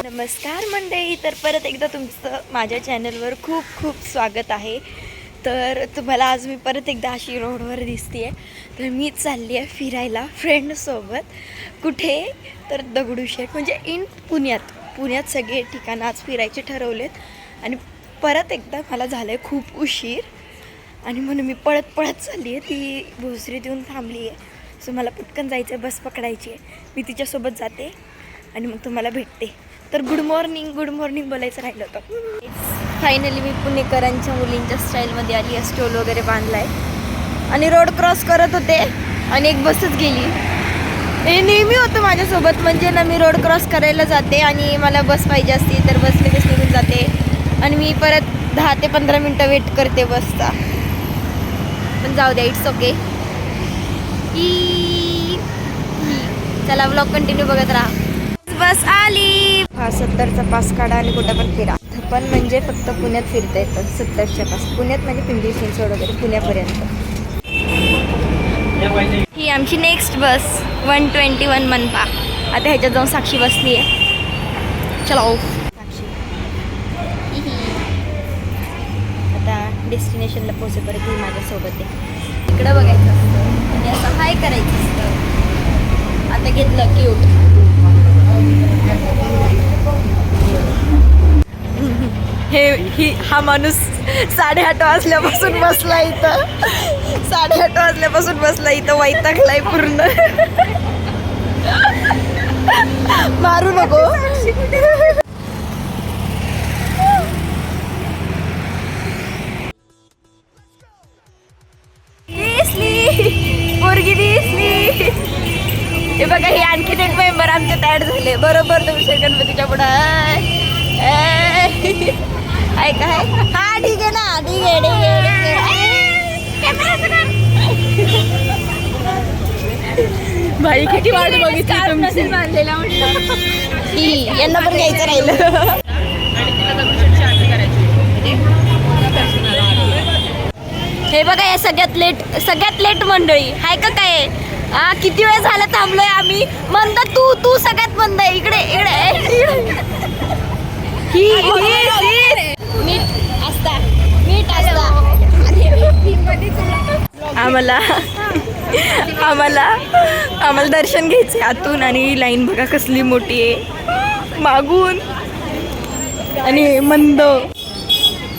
नमस्कार मंडळी, तर परत एकदा तुमचं माझ्या चॅनलवर खूप खूप स्वागत आहे. तर तुम्हाला आज मी परत एकदा अशी रोडवर दिसते. तर मी चालली आहे फिरायला फ्रेंडसोबत. कुठे तर दगडूशेठ म्हणजे इन पुण्यात सगळे ठिकाणं आज फिरायचे ठरवलेत. आणि परत एकदा मला झालं आहे खूप उशीर आणि म्हणून मी पळत चालली आहे. ती भोसरीत येऊन थांबली आहे. सो मला पटकन जायचं आहे, बस पकडायची आहे. मी तिच्यासोबत जाते आणि मग तुम्हाला भेटते. तर गुड मॉर्निंग बोलायचं राहिलं होतं. फायनली मी पुणेकरांच्या मुलींच्या स्टाईलमध्ये आली आहे. स्टोल वगैरे बांधला आहे आणि रोड क्रॉस करत होते आणि एक बसच गेली. हे नेहमी होतं माझ्यासोबत. म्हणजे ना, मी रोड क्रॉस करायला जाते आणि मला बस पाहिजे असते तर बस लगेच निघून जाते आणि मी परत 10 ते 15 मिनटं वेट करते बसचा. पण जाऊ द्या, इट्स ओके. चला, व्लॉग कंटिन्यू बघत राहा. बस आली. हा 70चा पास काढा आणि कुठं पण फिरा. पण म्हणजे फक्त पुण्यात फिरता येतं 70च्या पास. पुण्यात म्हणजे पिंपरी चिंचवड वगैरे पुण्यापर्यंत. ही आमची नेक्स्ट बस 121 मनपा. आता ह्याच्यात जाऊन साक्षी बसली आहे. चला साक्षी. आता डेस्टिनेशनला पोहोचेपर्यंत ही माझ्यासोबत आहे. इकडं बघायचं असतं आणि असं हाय करायचं असतं. आता घेतलं क्यूट. हा माणूस 8:30 वाजल्यापासून बसला इथं. 8:30 वाजल्यापासून बसला इथं. वैतागलाय पूर्ण. मारू नको. पोरगी दिसली. हे बघा, हे आणखी एक मेंबर आमच्यात ऍड झाले. बरोबर तुमच्या गणपतीच्या पुढं. ऐका आहे. हा ठीक आहे ना, ठीक आहे. भाई किती वाट बघितली तुमची. बांधलेला म्हटलं यांना पण घ्यायचं राहिलं. हे बघा, हे सगळ्यात लेट मंडळी हाय का काय. किती वेळ झाला थांबलोय आम्ही. मंद तू सगळ्यात मंद आहे. इकडे मीठ असता. आम्हाला दर्शन घ्यायचंय आतून. आणि लाईन बघा कसली मोठी आहे मागून आणि मंद.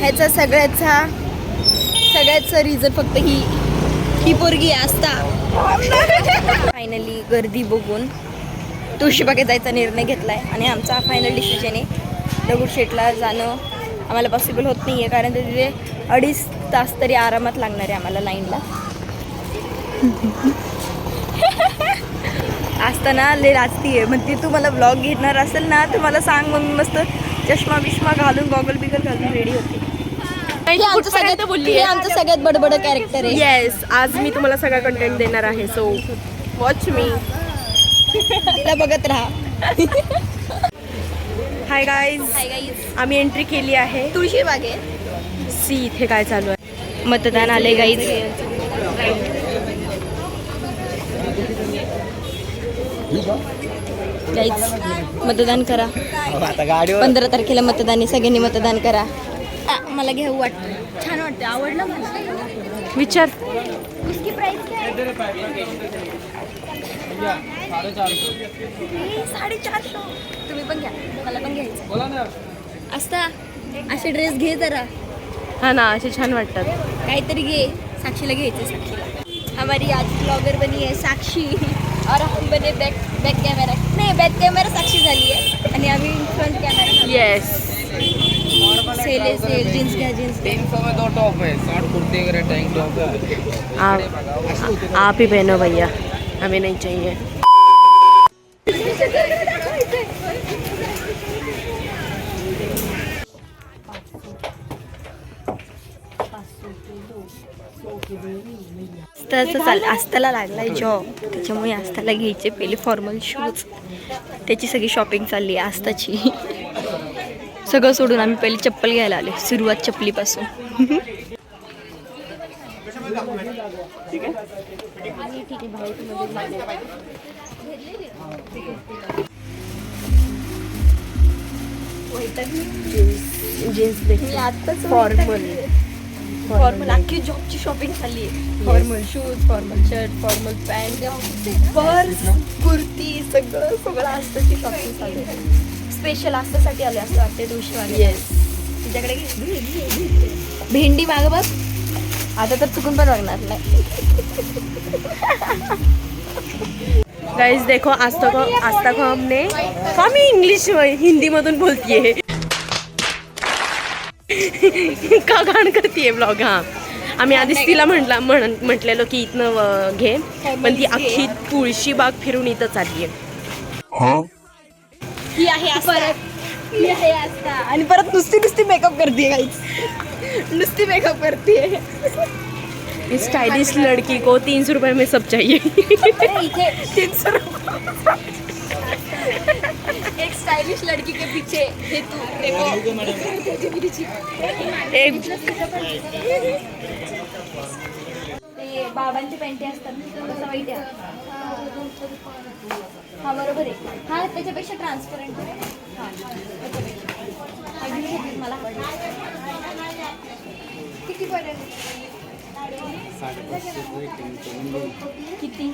ह्याचा सगळ्याचा रिझन फक्त ही पोरगी असता. फायनली गर्दी बघून तुळशीबागेत जायचा निर्णय घेतलाय आणि आमचा फायनल डिसिजन आहे दगडूशेठला जाणं. आम्हाला पॉसिबल होत नाही आहे कारण तिथे 2.5 तास तरी आरामात लागणार आहे आम्हाला लाईनला. असताना लय लाजती आहे. मग ती तू मला ब्लॉग घेणार असेल ना तर मला सांग. मग मी मस्त चष्मा बिष्मा घालून गॉगल बिगल घालून रेडी होते. आमचं सगळ्यात बडबड कॅरेक्टर आहे. येस, आज मी तुम्हाला सगळा कंटेंट देणार आहे. सो वॉच मी. तिला बघत राहा. हाय गाईज, आम्ही एंट्री केली आहे तुळशीबागेत. इथे काय चालू आहे. मतदान आले गाईज. मतदान करा. 15 तारखेला मतदान आहे. सगळ्यांनी मतदान करा. मला घेऊ वाटतं. छान वाटतं. आवडलं मला. विचार. उसकी प्राइस क्या है? 450. तुम्ही पण घ्या. मला पण घ्यायचं असता. असे ड्रेस घे जरा. हा ना, असे छान वाटतात. काहीतरी घे. साक्षीला घ्यायचं. साक्षीला. हमारी आज ब्लॉगर बनी है साक्षी और हम बने बैक कॅमेरा. नाही, बैक कॅमेरा साक्षी झाली आहे आणि आम्ही front camera. Yes. Sale jeans घ्या. 300 में 2 टॉप है. 60 कुर्ती वगैरह टैंक टॉप है. आप ही पहनो भैया, हमें नहीं चाहिए. आस्ताला लागलाय जॉब. त्याच्यामुळे आस्ताला घ्यायचे पहिले फॉर्मल शूज. त्याची सगळी शॉपिंग चालली आहे आस्ताची. सगळं सोडून आम्ही पहिले चप्पल घ्यायला आले. सुरुवात चप्पलीपासून. जीन्स मी आत्ताच फॉर्मल अख्खी जॉबची शॉपिंग झाली आहे. Formal shoes, formal shirt, formal pant, purse, kurti, सगळं सगळं आस्ताची शॉपिंग चालू आहे. स्पेशल आस्तासाठी आले असं वाटते दिवशी. येस. तुझ्याकडे भेंडी मागं बघ. आता तर चुकून पण बघणार नाही. गाइस देखो आज तक हमने मी इंग्लिश हिंदी मधून बोलतीये का घाण करतीये ब्लॉग. हा आम्ही आधीच तिला म्हटलेलो की इथनं घे, पण ती अख्खी तुळशी बाग फिरून इथं चालली आहे. ही आहे परत ही आहे आस्था आणि परत नुसती मेकअप करते गाईच. नुसती मेकअप करते. इस स्टाइलिश लड़की को 300 रुपए में सब चाहिए. इथे 300 एक स्टाइलिश लड़की के पीछे हे तू देखो. एक ते बाबांची पॅन्टी असतात तसं वाईट आहे. हा बरोबर आहे. हा त्याच्यापेक्षा ट्रान्सपरंट आहे. हा त्याच्यापेक्षा मला किती पर्यंत किती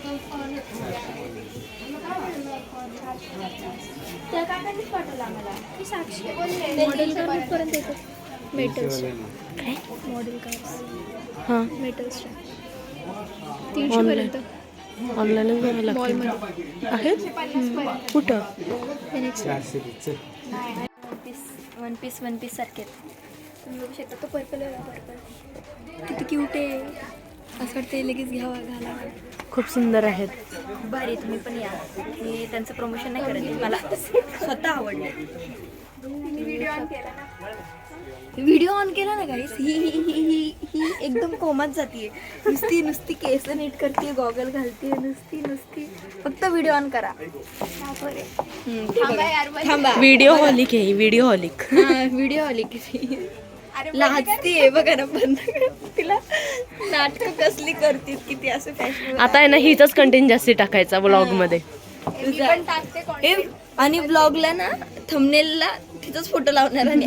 त्या काकांनीच पाठवलं आम्हाला. ती साक्षी पर्यंत येतो. मेटल्स काय मॉडेल कार्स. हां मेटल्सच्या 300 पर्यंत ऑनलाईनच बघायला लागते. आहेत कुठं? वन पीस सारखे तुम्ही बघू शकता. तो पर्पल किती क्यूट आहे. असं वाटतं लगेच घ्यावा घालावा. खूप सुंदर आहेत. भारी. तुम्ही पण या. हे त्यांचं प्रमोशन नाही करत, मला स्वतः आवडलं. व्हिडिओ ऑन केला ना गाईस. ही एकदम कोमात जातीये. नुसती केस नीट करते, गॉगल घालते, नुसती फक्त व्हिडिओ ऑन करा. थांबा. व्हिडिओ हॉलिक आहे. व्हिडिओ हॉलिक. व्हिडिओ आली की लाजतीये बघा ना. बंद कर. तिला नाटकं कसली करते किती असं फॅशन. आता आहे ना हिचाच कंटेंट जास्ती टाकायचा ब्लॉग मध्ये. आणि ब्लॉगला ना थंबनेलला तिचाच फोटो लावणार. आणि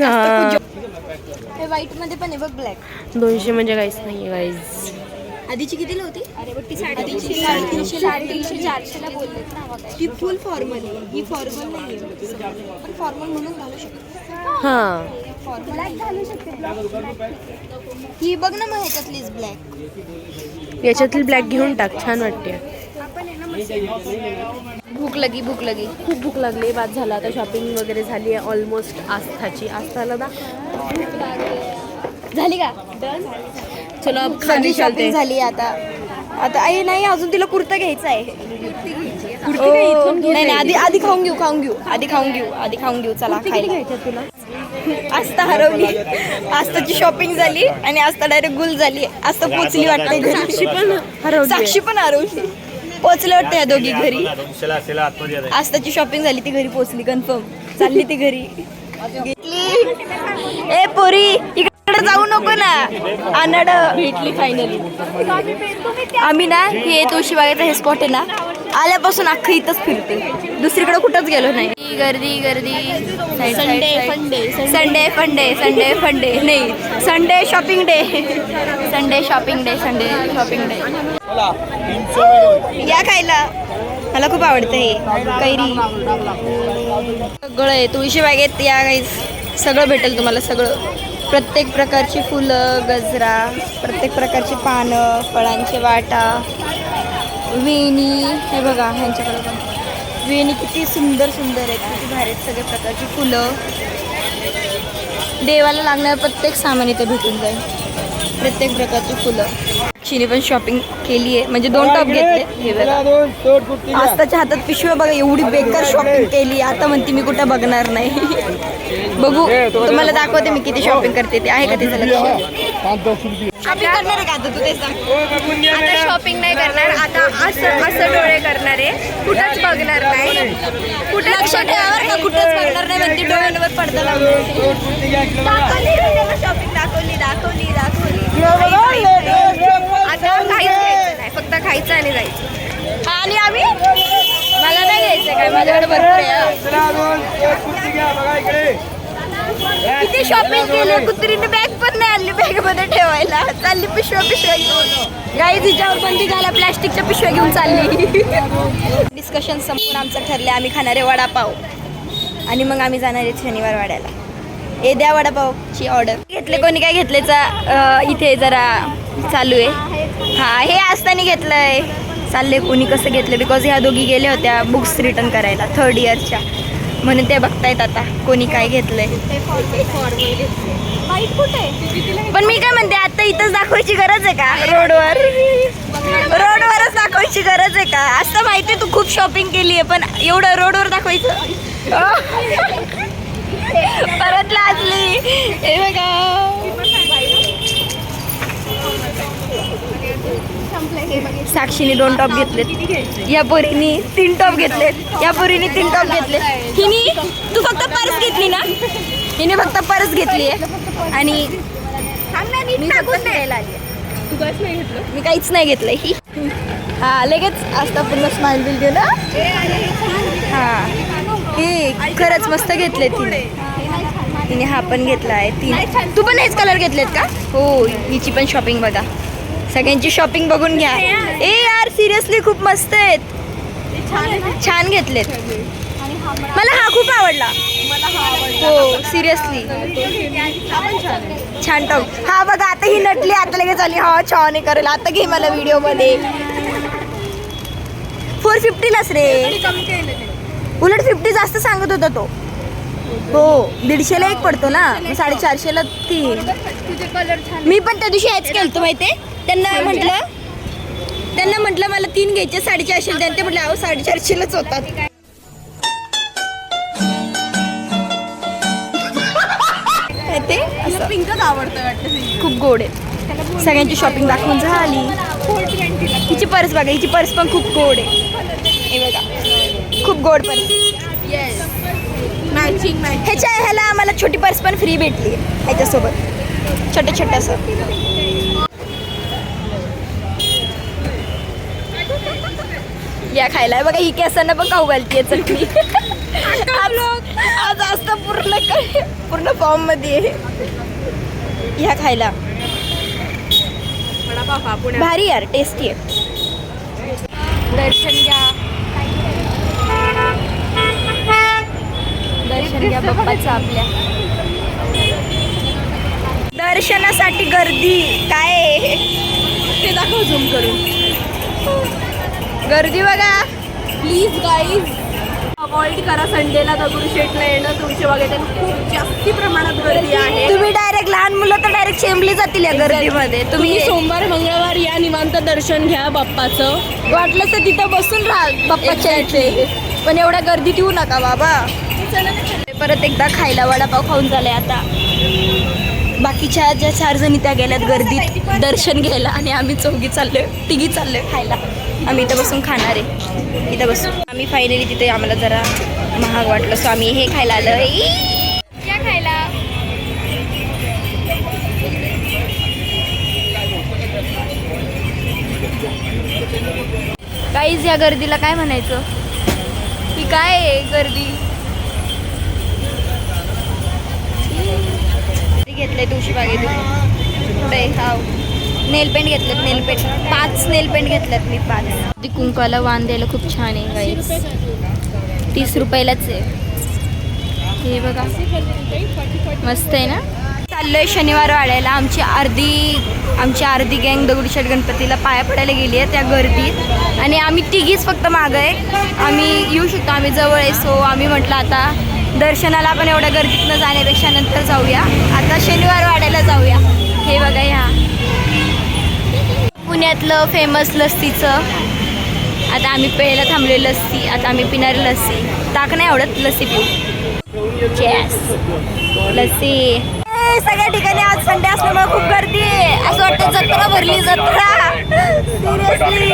हे व्हाईट मध्ये पण आहे बघ. ब्लॅक 200 म्हणजे काहीच नाहीये गाईज. आधीची कितीला होती? अरे बघ ती 350 400ला बोललेत ना. ती फुल फॉर्मल आहे. ही फॉर्मल नाही आहे, पण फॉर्मल म्हणून घालू शकते. हा ब्लॅक घालू शकते. ही बघ ना मग ह्याच्यातलीच ब्लॅक. याच्यातील ब्लॅक घेऊन टाक. छान वाटते. भूक लगी खूप भूक लागली. बाद झाला. आता शॉपिंग वगैरे झाली आहे ऑलमोस्ट. आस्थाची. आस्थाला झाली का? चलो अब सगळी खाली शॉपिंग चलते. झाली. आता आई नाही अजून तिला कुर्ता घ्यायचा आहे. नाही आधी खाऊन घेऊ. चला खायला. तुला आस्था हरवली. आस्थाची शॉपिंग झाली आणि आस्था डायरेक्ट गुल झाली. आस्था पोचली वाटते घरी. साक्षी पण हरवली. पोचले वाटते या दोघी घरी. आस्थाची शॉपिंग झाली, ती घरी पोचली कन्फर्म. चालली ती घरी. ए पोरी इकडे जाऊ नको ना. अनाड भेटली फायनली. आम्ही ना हे तुळशीबागेचं हे स्पॉट आहे ना, आल्यापासून अख्खं इथंच फिरते. दुसरीकडे कुठंच गेलो नाही. गर्दी संडे फंडे नाही. Sunday shopping day. या खायला. मला खूप आवडतं हे कैरी. सगळं आहे तुळशीबागेत. या गाईस सगळं भेटेल तुम्हाला. सगळं प्रत्येक प्रकारची फुलं, गजरा, प्रत्येक प्रकारची पानं, फळांचे वाटा, वेणी. हे बघा ह्यांच्याकडे पण वेणी किती सुंदर आहेत. किती भारी आहेत. सगळ्या प्रकारची फुलं. देवाला लागणारं प्रत्येक सामान इथे भेटून जाईल. प्रत्येक प्रकारची फुलं. शिने पण शॉपिंग केली आहे. म्हणजे 2 टॉप घेतले. हे बघा आस्ताच्या हातात पिशव्या बघा. एवढी बेकार शॉपिंग केली. आता म्हणते मी कुठं बघणार नाही. बघू तुम्हाला दाखवते मी किती शॉपिंग करते ते. आहे का तिचं लक्ष? शॉपिंग करणार आहे का आता? तू ते सांग. आता शॉपिंग नाही करणार. आता असं डोळे करणार आहे. कुठंच बघणार नाही. कुठे लक्ष ठेवावर का? कुठंच बघणार नाही म्हणते. डोळ्यांवर पडदा लावून शॉपिंग दाखवली. आता काहीच घ्यायचं नाही. खायचं आणि जायचं. आणि आम्ही मला नाही घ्यायचं काय, माझ्याकडे भरपूर आहे. किती शॉपिंग केली, कुत्रीने बॅग पण नाही आणली बॅग मध्ये ठेवायला, चालली पिशव्या घेऊन. गाई तिच्यावर बंदी घाला, प्लॅस्टिकच्या पिशव्या घेऊन चालली. डिस्कशन संपून आमचं ठरले, आम्ही खाणारे वडापाव आणि मग आम्ही जाणार आहे शनिवार वाड्याला. हे द्या वडापावची ऑर्डर. घेतले कोणी काय घेतलेचा इथे जरा चालू आहे. हां, हे असताना घेतलंय, चालले कोणी कसं घेतलं, बिकॉज ह्या दोघी गेल्या होत्या बुक्स रिटर्न करायला 3rd इयरच्या, म्हणून ते बघतायत आता कोणी काय घेतलंय. पण मी काय म्हणते, आता इथंच दाखवायची गरज आहे का? रोडवरच दाखवायची गरज आहे का? असं माहिती आहे तू खूप शॉपिंग केली आहे, पण एवढं रोडवर दाखवायचं. परत लाजली. हे बघा, साक्षीने 2 टॉप घेतलेत, या पोरीने 3 टॉप घेतलेत, या पोरीने 3 टॉप घेतले. हिने तू फक्त पर्स घेतली ना, हिने फक्त पर्स घेतली आहे आणि मी फक्त घ्यायला आली. मी काहीच नाही घेतलंय. ही हा लगेच असता पूर्ण स्माइल बिल देऊ ना. हा, हे खरंच मस्त घेतले तिने. हा पण घेतला आहे. तू पण हेच कलर घेतलेत का? हो, हिची पण शॉपिंग बघा, सगळ्यांची शॉपिंग बघून घ्या. ए यार, सिरियसली खूप मस्त आहेत, छान घेतलेत. मला हा खूप आवडला. हो सिरियसली छान टॉप. हा बघा, आता ही नटली, आता लगेच आली. हा छान करेल, आता घे मला व्हिडिओ मध्ये. 450लाच रे, उलट 50 जास्त सांगत होता तो. हो, 150ला 1 पडतो ना, 450ला 3. मी पण त्या दिवशी ह्याच केलं माहितीये. त्यांना म्हटलं मला 3 घ्यायचे, 450 द्या. ते म्हटलं अहो 450लाच होतात. ते पिंकच आवडतं वाटतं, खूप गोड आहे. सगळ्यांची शॉपिंग दाखवून झाली. हिची पर्स बघा, हिची पर्स पण खूप गोड आहे. हे बघा, खूप गोड पर्स. मॅचिंग. ह्याला आम्हाला छोटी पर्स पण फ्री भेटली ह्याच्यासोबत, छोटं या खायला. बघा, ही केसांना पण खाऊ घालतीये चटणी. आज असतं पूर्ण फॉर्म मध्ये. ह्या खायला भारी यार, टेस्टी आहे. दर्शन घ्या बाप्पाचं आपल्या. दर्शनासाठी गर्दी काय आहे ते दाखव झूम करून. गर्दी बघा, प्लीज गाईज अवॉइड करा संडेला दगडूशेठला येणं. तुमच्या बघा खूप जास्ती प्रमाणात गर्दी आहे. तुम्ही डायरेक्ट लहान मुलं तर डायरेक्ट चेंबली जातील या गर्दीमध्ये. तुम्ही सोमवार मंगळवार या, निवांत दर्शन घ्या बाप्पाचं. वाटलं तर तिथं बसून राहा बाप्पाच्या इथे, पण एवढ्या गर्दीत येऊ नका बाबा. परत एकदा खायला वडापाव खाऊन झालाय. आता बाकीच्या ज्या 4 जणी त्या गेल्यात गर्दीत दर्शन घ्यायला, आणि आम्ही तिघी चाललोय खायला. आम्ही इथं बसून खाणार आहे, इथं बसून. आम्ही फायनली तिथे आम्हाला जरा महाग वाटलं, सो आम्ही हे खायला आलो. या खायला काहीच. या गर्दीला काय म्हणायचं, ही काय आहे गर्दी. घेतलंय तुळशी बागेतून पुढे. हा, नेल पेंट घेतलेत, नेल पेंट 5 नेल पेंट घेतल्यात मी 5. ती कुंकाला वाण द्यायला खूप छान आहे गाईस, 30 रुपयालाच आहे. हे बघा मस्त आहे ना. चाललोय शनिवार वाड्याला. आमची अर्धी गँग दगडूशेठ गणपतीला पाया पडायला गेली आहे त्या गर्दीत, आणि आम्ही तिघीच फक्त मागं आहे. आम्ही येऊ शकतो, आम्ही जवळ आहे. सो आम्ही म्हटलं आता दर्शनाला आपण एवढ्या गर्दीत न जाण्यापेक्षा नंतर जाऊया, आता शनिवार वाड्याला जाऊया. हे बघा, ह्या पुण्यातलं फेमस लस्सीचं. आता आम्ही प्यायला थांबले लस्सी. आता आम्ही पिणार लस्सी. ताक नाही आवडत, लस्सी पिऊ. चॅस लस्सी. सगळ्या ठिकाणी आज संडे असल्यामुळे खूप गर्दी आहे. असं वाटतं जत्रा भरली, जत्रा. सिरियसली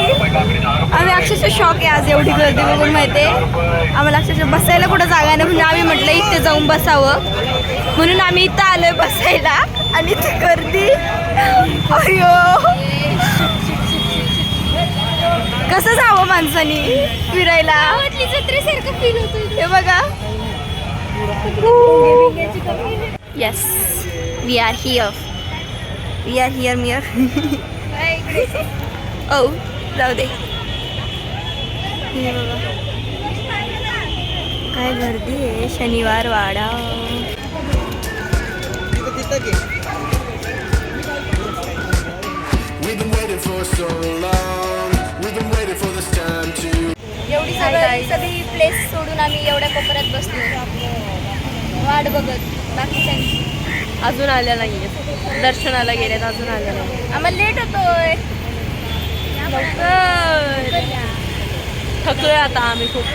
आम्ही अक्षरशः शॉक आहे आज एवढी गर्दी बघून. माहिती आहे, आम्हाला अक्षरशः बसायला कुठं जागा नाही, म्हणून आम्ही म्हटलं इथे जाऊन बसावं, म्हणून आम्ही इथं आलोय बसायला. आणि ती गर्दी, अयो कसं जावं माणसानी फिरायला जत्रेसारखं फील होतं. हे बघा. येस वी आर हिअर मिअर. ओ जाऊ दे. हे बघा काय गर्दी आहे. शनिवार वाडा. We've been waiting for so long. We've been waiting for this time to. एवढी सगळी प्लेस सोडून आम्ही एवढ्या कोपऱ्यात बसलो वाट बघत. बाकी काही अजून आल्या नाहीये. दर्शनाला गेलेत अजून आल्या नाही. आम्हाला लेट होतोय. थकलोय आता आम्ही खूप.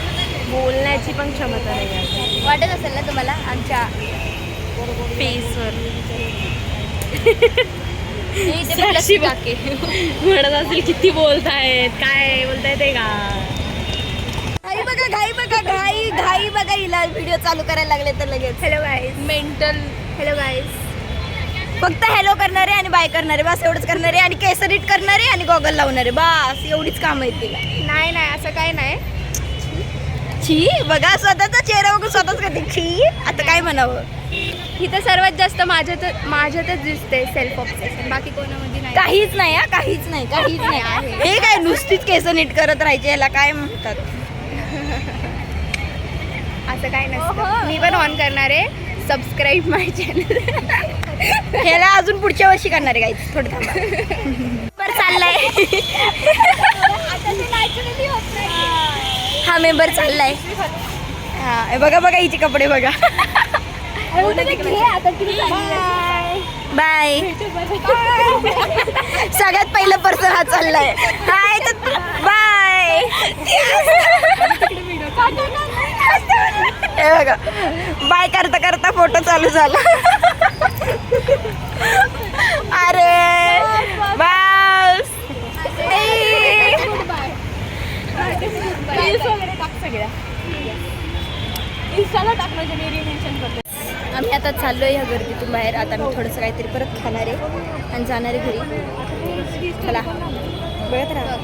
बोलण्याची पण क्षमता नाही आहे वाटत असेल ना तुम्हाला आमच्या फेसवर. साक्षी काके म्हणत असेल किती बोलतायत काय बोलताय ते का. घाई बघा हिला व्हिडिओ चालू करायला लागले तर लगेच. Hello guys. Mental. Hello guys. फक्त हॅलो करणारे आणि बाय करणारे बस एवढंच करणारे आणि केस रीट करणारे आणि गॉगल लावणारे बस एवढीच काम आहेत तिला. नाही असं काय नाही. छी बघा स्वतःचा चेहरा बघून स्वतःच करते छी. आता काय म्हणावं. इथं सर्वात जास्त माझ्यातच दिसते सेल्फ ऑब्सेशन. बाकी कोणामध्ये नाही. काहीच नाही हा काहीच नाही आहे. हे काय नुसतीच केस नीट करत राहायचे याला काय म्हणतात. असं काय नसतं. मी पण ऑन करणार आहे सबस्क्राईब माय चॅनल. ह्याला अजून पुढच्या वर्षी करणार आहे गाईज. थोडं थांबा. बरं चाललाय हा मेंबर चाललाय. हा हे बघा हिचे कपडे बघा. बाय. सगळ्यात पहिलं पर्सन हा चाललाय. Hi bye. हे बघा बाय करता करता फोटो चालू झाला. अरे बस. आम्ही आता चाललोय ह्या गर्दीतून बाहेर. आता मी थोडंसं काहीतरी परत खाणार आहे आणि जाणार आहे घरी. चला बघत राहा.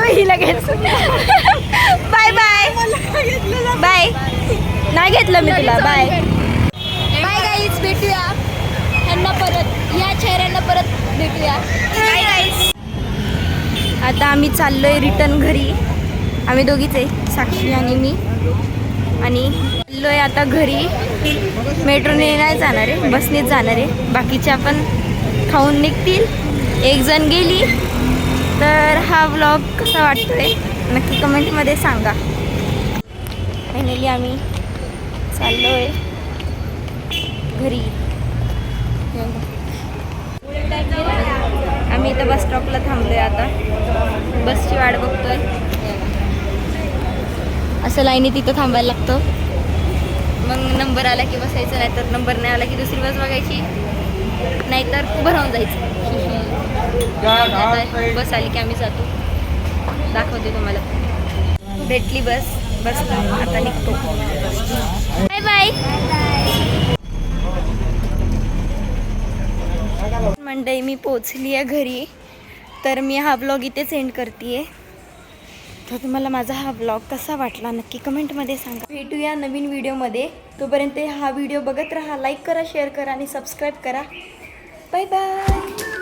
हिला घ्यायचं. Bye bye bye. नाही घेतलं मी तुला. Bye bye guys. भेटूया ह्यांना परत या चेहऱ्यांना परत भेटूया. Bye guys. आता आम्ही चाललोय रिटर्न घरी. आम्ही दोघीच आहे साक्षी आणि मी. आणि चाललोय आता घरी. मेट्रोने नाही जाणार आहे बसनेच जाणार आहे. बाकीच्या पण खाऊन निघतील. एक जण गेली. तर हा व्लॉग कसा वाटतोय नक्की कमेंटमध्ये सांगा. फायनली आम्ही चाललोय घरी. आम्ही इथं बस स्टॉपला थांबलोय. आता बसची वाट बघतोय. असं लाईनीत तिथं थांबायला लागतं. मग नंबर आला की बसायचं. नाहीतर नंबर नाही आला की दुसरी बस बघायची. नाहीतर उभं राहून जायचं. आता बस आली की आम्ही जातो. दाखवते तुम्हाला. भेटली बस. बसतो आता निघतो. Bye bye. मंडळी मी पोचली आहे घरी. तर मी हा ब्लॉग इथे सेंड करते आहे. तर तुम्हाला माझा हा ब्लॉग कसा वाटला नक्की कमेंटमध्ये सांगा. भेटूया नवीन व्हिडिओमध्ये. तोपर्यंत हा व्हिडिओ बघत राहा. लाईक करा शेअर करा आणि सबस्क्राईब करा. Bye bye.